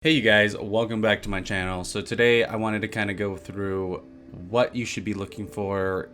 Hey you guys, welcome back to my channel. So today I wanted to kind of go through what you should be looking for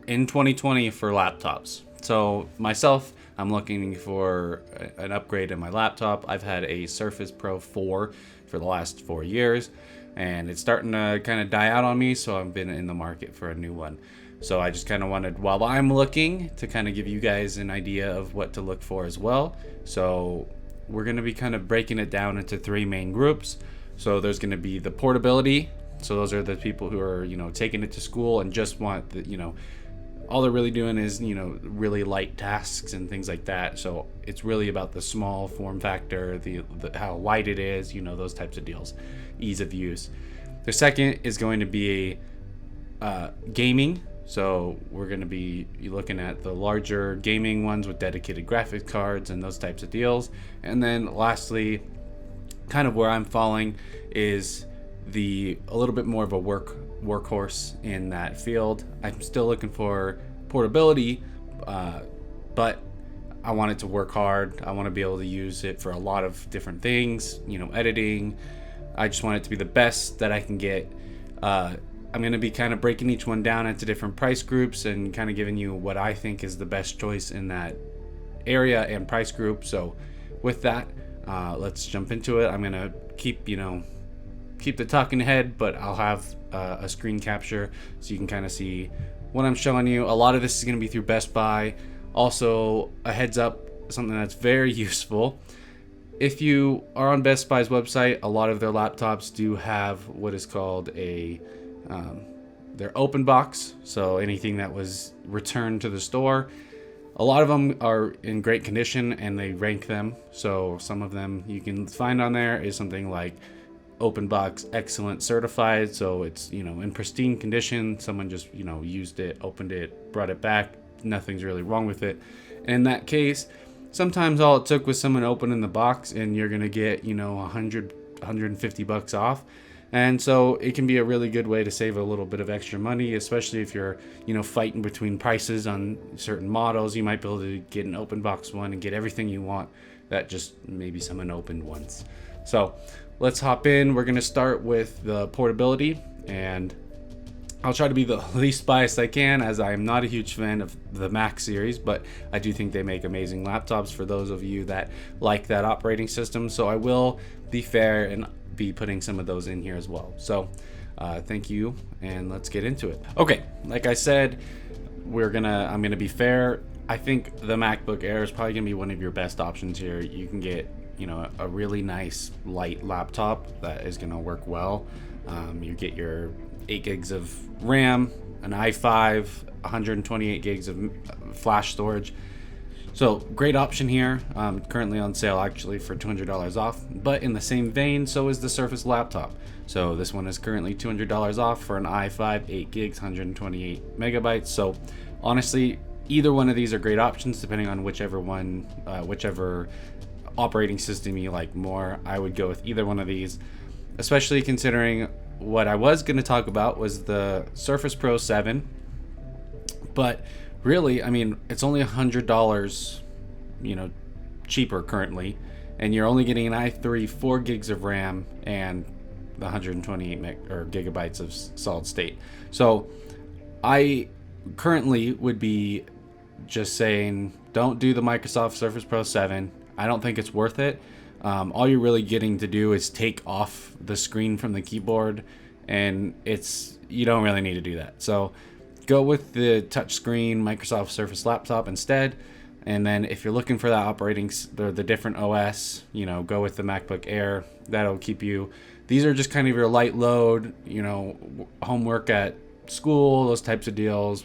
in 2020 for laptops. So myself, I'm looking for an upgrade in my laptop. I've had a Surface Pro 4 for the last 4 years and it's starting to kind of die out on me, so I've been in the market for a new one. So I just kind of wanted, while I'm looking, to kind of give you guys an idea of what to look for as well. So we're going to be kind of breaking it down into three main groups. So there's going to be the portability. So those are the people who are, taking it to school and just want the, all they're really doing is, really light tasks and things like that. So it's really about the small form factor, the how light it is, those types of deals, ease of use. The second is going to be gaming. So we're going to be looking at the larger gaming ones with dedicated graphics cards and those types of deals. And then lastly, kind of where I'm falling is a little bit more of a workhorse in that field. I'm still looking for portability, but I want it to work hard. I want to be able to use it for a lot of different things, editing. I just want it to be the best that I can get. I'm going to be kind of breaking each one down into different price groups and kind of giving you what I think is the best choice in that area and price group. So with that, let's jump into it. I'm going to keep the talking head, but I'll have a screen capture so you can kind of see what I'm showing you. A lot of this is going to be through Best Buy. Also, a heads up, something that's very useful. If you are on Best Buy's website, a lot of their laptops do have what is called their open box. So anything that was returned to the store, a lot of them are in great condition and they rank them. So some of them you can find on there is something like open box excellent certified. So it's, in pristine condition. Someone just, used it, opened it, brought it back. Nothing's really wrong with it. And in that case, sometimes all it took was someone opening the box and you're going to get, $150 off. And so it can be a really good way to save a little bit of extra money, especially if you're, fighting between prices on certain models. You might be able to get an open box one and get everything you want that just maybe someone opened once. So let's hop in. We're going to start with the portability, and I'll try to be the least biased I can, as I am not a huge fan of the Mac series, but I do think they make amazing laptops for those of you that like that operating system. So I will be fair and be putting some of those in here as well. So thank you, and let's get into it. Okay, like I said, I'm gonna be fair. I think the MacBook Air is probably gonna be one of your best options here. You can get a really nice light laptop that is gonna work well. You get your 8 gigs of RAM, an i5, 128 gigs of flash storage. So great option here, currently on sale actually for $200 off, but in the same vein, so is the Surface laptop. So this one is currently $200 off for an i5, 8 gigs, 128 megabytes. So honestly, either one of these are great options depending on whichever operating system you like more. I would go with either one of these, especially considering what I was going to talk about was the Surface Pro 7, but really, it's only $100, cheaper currently, and you're only getting an i3, 4 gigs of RAM, and the 128 gigabytes of solid state. So I currently would be just saying, don't do the Microsoft Surface Pro 7. I don't think it's worth it. All you're really getting to do is take off the screen from the keyboard, and you don't really need to do that. So go with the touchscreen Microsoft Surface laptop instead. And then if you're looking for that the different OS, go with the MacBook Air. That'll keep you. These are just kind of your light load, homework at school, those types of deals,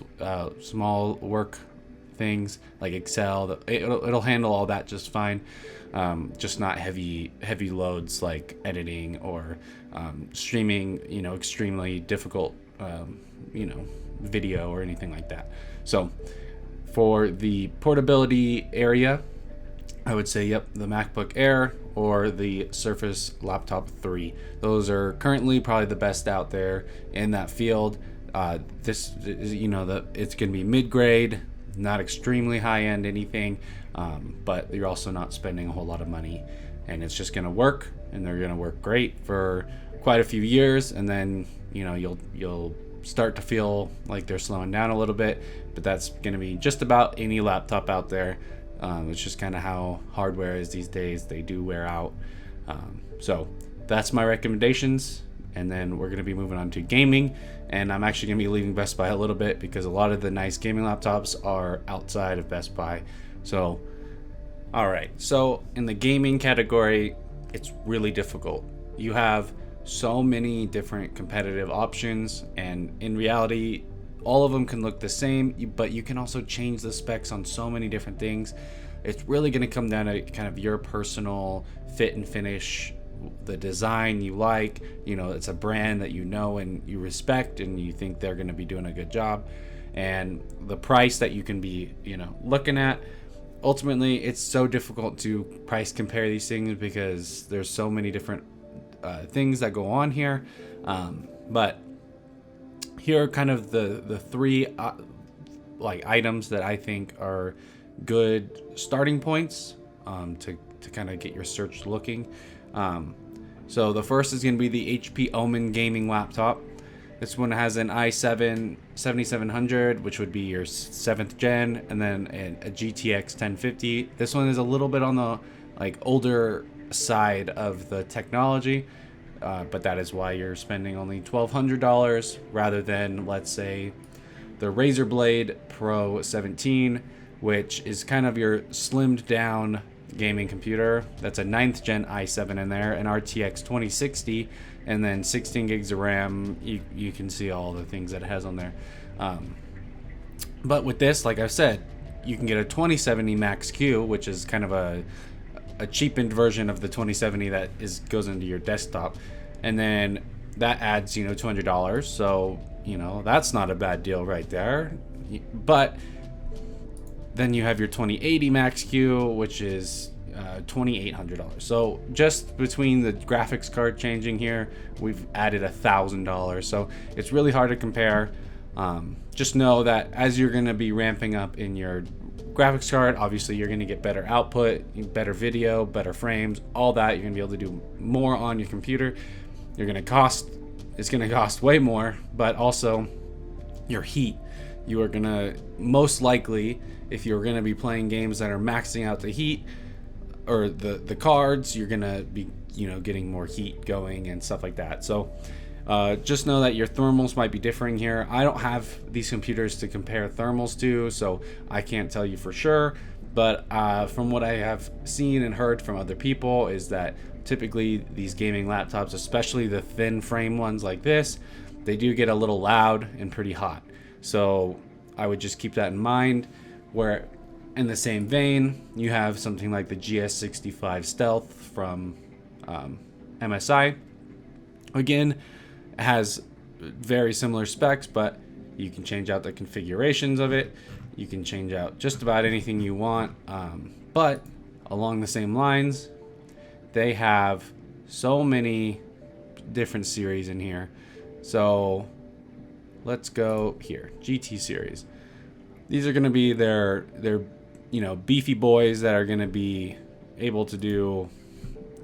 small work things like Excel. It'll handle all that just fine. Just not heavy loads like editing or streaming, extremely difficult, video or anything like that. So for the portability area, I would say, the MacBook Air or the Surface Laptop 3. Those are currently probably the best out there in that field. This is, it's going to be mid-grade, not extremely high-end anything, but you're also not spending a whole lot of money, and it's just going to work. and they're going to work great for quite a few years, and then you'll start to feel like they're slowing down a little bit. But that's going to be just about any laptop out there. It's just kind of how hardware is these days. They do wear out. So that's my recommendations. And then we're going to be moving on to gaming. And I'm actually going to be leaving Best Buy a little bit because a lot of the nice gaming laptops are outside of Best Buy. So, all right. So in the gaming category, it's really difficult. You have so many different competitive options, and in reality, all of them can look the same, but you can also change the specs on so many different things. It's really going to come down to kind of your personal fit and finish, the design you like. It's a brand that and you respect, and you think they're going to be doing a good job, and the price that you can be looking at. Ultimately, it's so difficult to price compare these things because there's so many different things that go on here, but here are kind of the three items that I think are good starting points to kind of get your search looking. So the first is going to be the HP Omen gaming laptop. This one has an i7 7700, which would be your 7th gen, and then a GTX 1050. This one is a little bit on the older side of the technology, but that is why you're spending only $1,200 rather than, let's say, the Razer Blade Pro 17, which is kind of your slimmed down gaming computer. That's a 9th gen i7 in there, an RTX 2060, and then 16 gigs of RAM. You can see all the things that it has on there. But with this, like I've said, you can get a 2070 Max Q, which is kind of a cheapened version of the 2070 that goes into your desktop, and then that adds $200. So that's not a bad deal right there. But then you have your 2080 Max Q, which is $2,800. So just between the graphics card changing here, we've added $1,000. So it's really hard to compare. Just know that as you're going to be ramping up in your graphics card, obviously you're going to get better output, better video, better frames, all that. You're going to be able to do more on your computer. It's going to cost way more, but also your heat. You are going to most likely, if you're going to be playing games that are maxing out the heat or the cards, you're going to be getting more heat going and stuff like that. So just know that your thermals might be differing here. I don't have these computers to compare thermals to, so I can't tell you for sure. But from what I have seen and heard from other people is that typically these gaming laptops, especially the thin frame ones like this, they do get a little loud and pretty hot. So I would just keep that in mind. Where in the same vein, you have something like the GS65 Stealth from MSI. Again, it has very similar specs, but you can change out the configurations of it. You can change out just about anything you want. But along the same lines, they have so many different series in here. So let's go here, GT series. These are going to be their beefy boys that are going to be able to do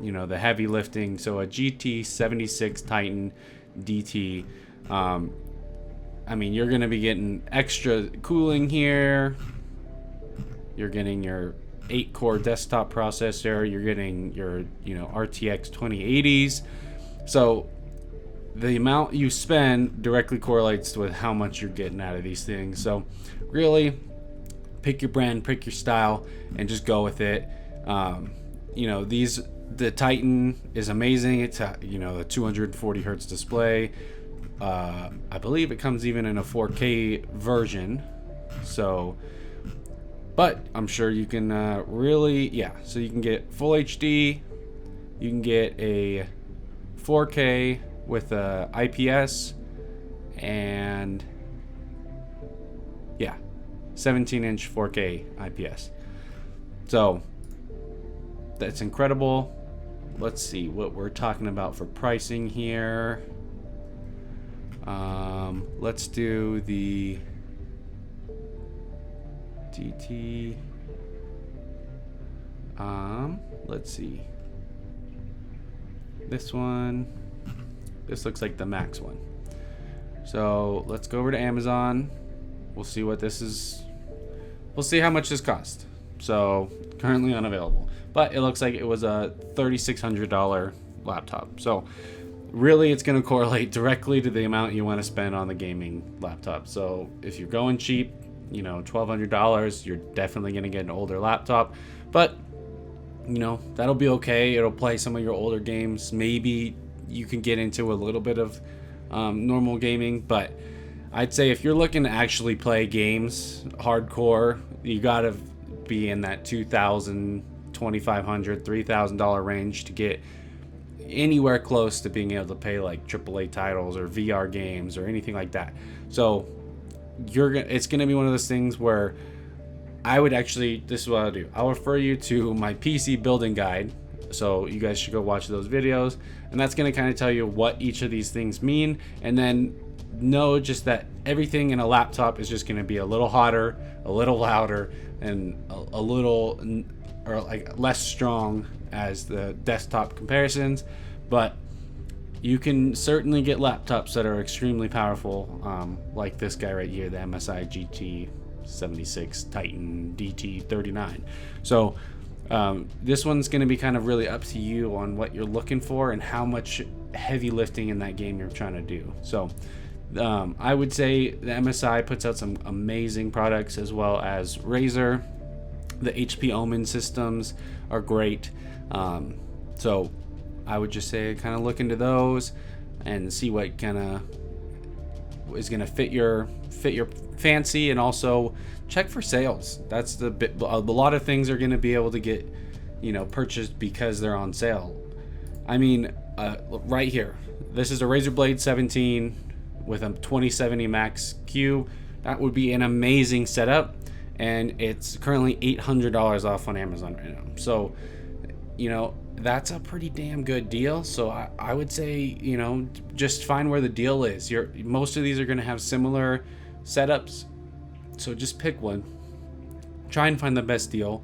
the heavy lifting. So a GT76 Titan DT. You're going to be getting extra cooling here. You're getting your 8-core desktop processor. You're getting your RTX 2080s. So the amount you spend directly correlates with how much you're getting out of these things. So really pick your brand, pick your style, and just go with it. The Titan is amazing. It's a 240 hertz display. I believe it comes even in a 4K version. So, but I'm sure you can so you can get full HD. You can get a 4K with a IPS and 17-inch 4K IPS. So that's incredible. Let's see what we're talking about for pricing here. Let's do the DT. Let's see. This one, this looks like the max one. So let's go over to Amazon. We'll see what this is. We'll see how much this cost. So currently unavailable, but it looks like it was a $3,600 laptop. So really it's going to correlate directly to the amount you want to spend on the gaming laptop. So if you're going cheap, you know, $1,200, you're definitely going to get an older laptop, but you know, that'll be okay. It'll play some of your older games. Maybe you can get into a little bit of normal gaming, but I'd say if you're looking to actually play games hardcore, you gotta be in that $2,000, $2,500, $3,000 range to get anywhere close to being able to pay like AAA titles or VR games or anything like that. So it's gonna be one of those things where I would actually, this is what I'll do. I'll refer you to my PC building guide. So you guys should go watch those videos, and that's going to kind of tell you what each of these things mean, and then know just that everything in a laptop is just going to be a little hotter, a little louder, and a little or like less strong as the desktop comparisons. But you can certainly get laptops that are extremely powerful, like this guy right here, the MSI GT76 Titan DT39. So this one's going to be kind of really up to you on what you're looking for and how much heavy lifting in that game you're trying to do. So I would say the MSI puts out some amazing products, as well as Razer. The HP Omen systems are great. So I would just say kind of look into those and see what kind of is going to fit your fancy, and also check for sales. That's the bit. A lot of things are going to be able to get, you know, purchased because they're on sale. I mean, right here, this is a Razer Blade 17 with a 2070 Max Q. That would be an amazing setup, and it's currently $800 off on Amazon right now. So, you know, that's a pretty damn good deal. So I would say, you know, just find where the deal is. Most of these are going to have similar setups, so just pick one, try and find the best deal,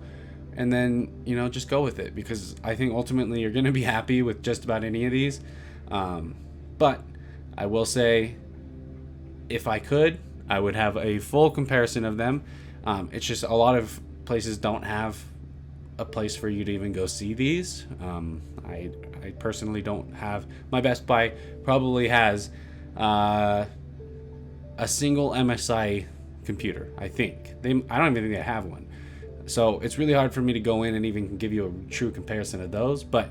and then, you know, just go with it, because I think ultimately you're going to be happy with just about any of these. But I will say, if I could, I would have a full comparison of them. It's just a lot of places don't have a place for you to even go see these. I personally don't have. My Best Buy probably has a single MSI computer. I think I don't even think they have one. So it's really hard for me to go in and even give you a true comparison of those. But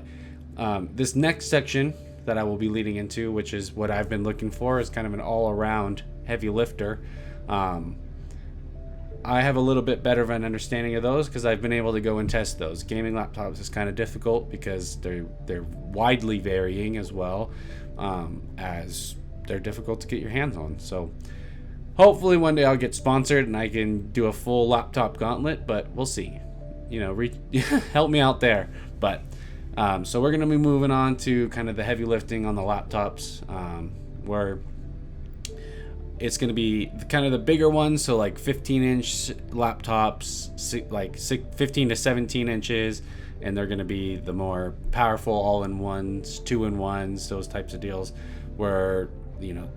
this next section that I will be leading into, which is what I've been looking for, is kind of an all-around heavy lifter. I have a little bit better of an understanding of those because I've been able to go and test those. Gaming laptops is kind of difficult because they're widely varying, as well as they're difficult to get your hands on. So hopefully one day I'll get sponsored and I can do a full laptop gauntlet, but we'll see. You know, help me out there. But so we're gonna be moving on to kind of the heavy lifting on the laptops, where it's going to be kind of the bigger ones, so like 15-inch laptops, like 15 to 17 inches, and they're going to be the more powerful all-in-ones, two-in-ones, those types of deals, where, you know,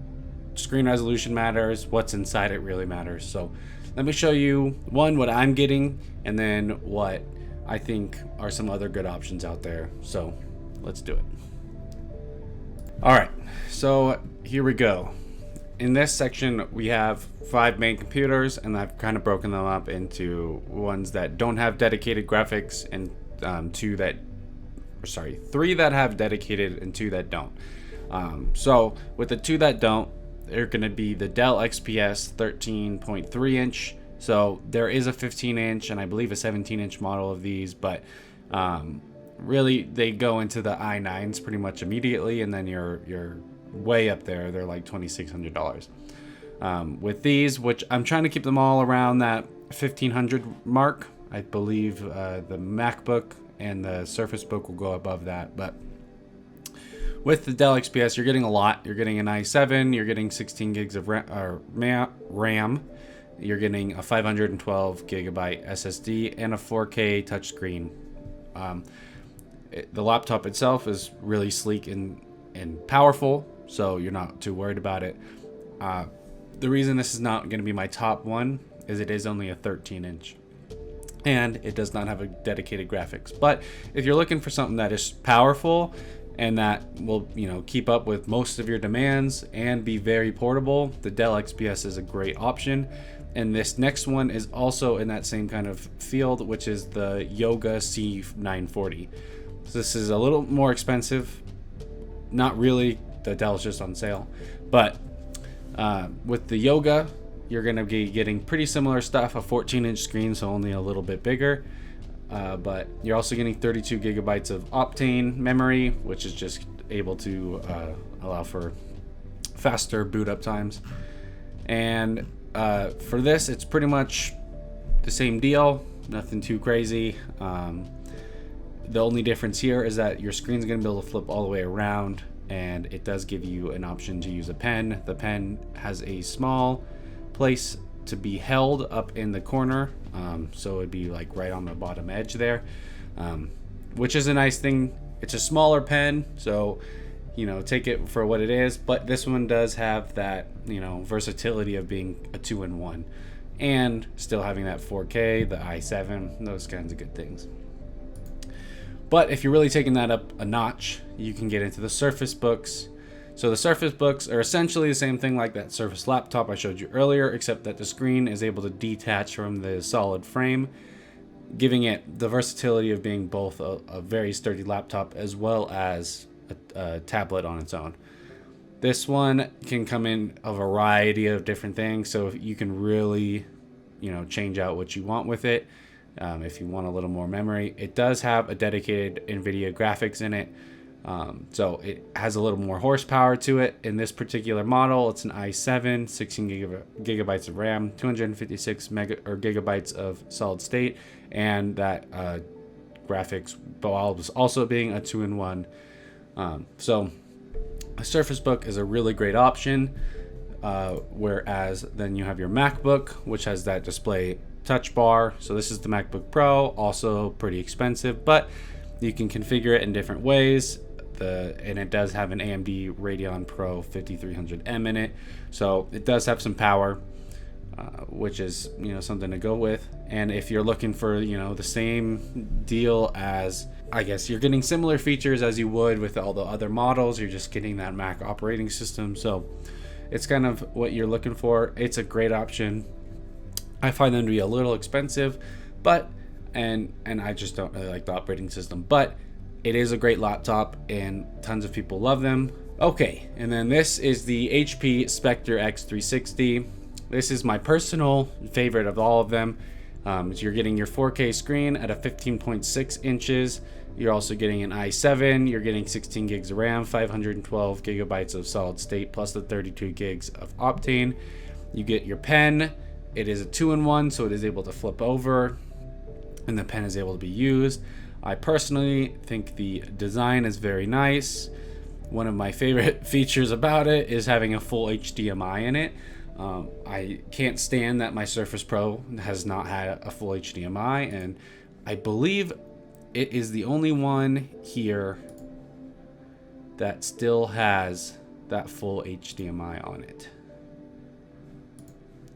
screen resolution matters, what's inside it really matters. So let me show you, one, what I'm getting, and then what I think are some other good options out there. So let's do it. All right, so here we go. In this section, we have 5 main computers, and I've kind of broken them up into ones that don't have dedicated graphics, and 3 that have dedicated and 2 that don't. So with the 2 that don't, they're going to be the Dell XPS 13.3 inch. So there is a 15 inch and I believe a 17 inch model of these, but really they go into the i9s pretty much immediately, and then you're way up there. They're like $2,600. With these, which I'm trying to keep them all around that 1,500 mark. I believe the MacBook and the Surface Book will go above that, but with the Dell XPS, you're getting a lot. You're getting an i7, you're getting 16 gigs of RAM, you're getting a 512 gigabyte SSD, and a 4K touchscreen. The laptop itself is really sleek and powerful, so you're not too worried about it. The reason this is not going to be my top one is it is only a 13-inch. And it does not have a dedicated graphics. But if you're looking for something that is powerful and that will, keep up with most of your demands and be very portable, the Dell XPS is a great option. And this next one is also in that same kind of field, which is the Yoga C940. So this is a little more expensive. Not really, the Dell's just on sale. But with the Yoga, you're going to be getting pretty similar stuff, a 14-inch screen, so only a little bit bigger. But you're also getting 32 gigabytes of Optane memory, which is just able to allow for faster boot up times. And for this, it's pretty much the same deal, nothing too crazy. The only difference here is that your screen's going to be able to flip all the way around, and it does give you an option to use a pen. The pen has a small place to be held up in the corner, so it'd be like right on the bottom edge there, which is a nice thing. It's a smaller pen, so take it for what it is, but this one does have that versatility of being a 2-in-1 and still having that 4K, the i7, those kinds of good things. But if you're really taking that up a notch, you can get into the Surface Books. So the Surface Books are essentially the same thing like that Surface laptop I showed you earlier, except that the screen is able to detach from the solid frame, giving it the versatility of being both a very sturdy laptop as well as a tablet on its own. This one can come in a variety of different things, so you can really change out what you want with it. If you want a little more memory, it does have a dedicated NVIDIA graphics in it. So it has a little more horsepower to it. In this particular model, it's an i7, 16 gigabytes of RAM, 256 gigabytes of solid state, and that graphics while also being a 2-in-1. So a Surface Book is a really great option. Whereas then you have your MacBook, which has that display touch bar. So this is the MacBook Pro, also pretty expensive, but you can configure it in different ways. And it does have an AMD Radeon Pro 5300M in it, so it does have some power, which is something to go with. And if you're looking for the same deal as, I guess you're getting similar features as you would with all the other models, you're just getting that Mac operating system, so it's kind of what you're looking for. It's a great option. I find them to be a little expensive, but and I just don't really like the operating system, but it is a great laptop and tons of people love them. Okay, and then this is the HP Spectre X360. This is my personal favorite of all of them. You're getting your 4K screen at a 15.6 inches. You're also getting an i7. You're getting 16 gigs of RAM, 512 gigabytes of solid state, plus the 32 gigs of Optane. You get your pen. It is a 2-in-1, so it is able to flip over, and the pen is able to be used. I personally think the design is very nice. One of my favorite features about it is having a full HDMI in it. I can't stand that my Surface Pro has not had a full HDMI, and I believe it is the only one here that still has that full HDMI on it.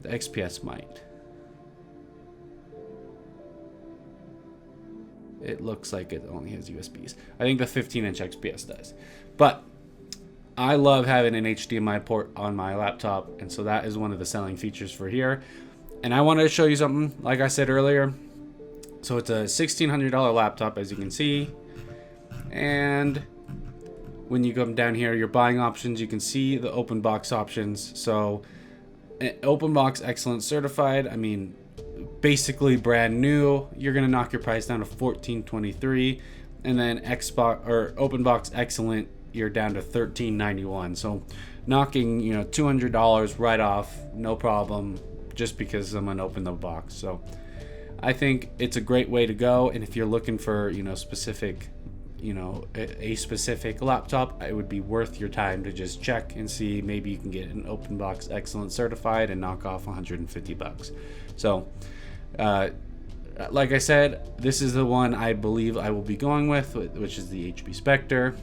The XPS might. It looks like it only has USBs. I think the 15-inch XPS does. But I love having an HDMI port on my laptop, and so that is one of the selling features for here. And I wanted to show you something, like I said earlier. So it's a $1,600 laptop, as you can see. And when you come down here, your buying options, you can see the open box options. So open box excellent certified, I mean, basically brand new, you're gonna knock your price down to $1,423, and then Xbox or open box excellent, you're down to $1,391. So knocking $200 right off, no problem, just because someone opened the box. So I think it's a great way to go. And if you're looking for specific a specific laptop, it would be worth your time to just check and see, maybe you can get an open box excellent certified and knock off $150. So like I said, this is the one I believe I will be going with, which is the HP Spectre.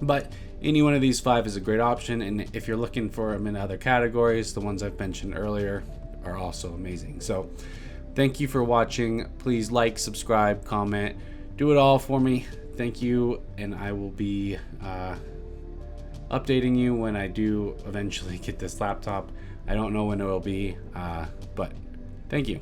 But any one of these 5 is a great option, and if you're looking for them in other categories, the ones I've mentioned earlier are also amazing. So thank you for watching. Please like, subscribe, comment, do it all for me. Thank you, and I will be updating you when I do eventually get this laptop. I don't know when it will be, but thank you.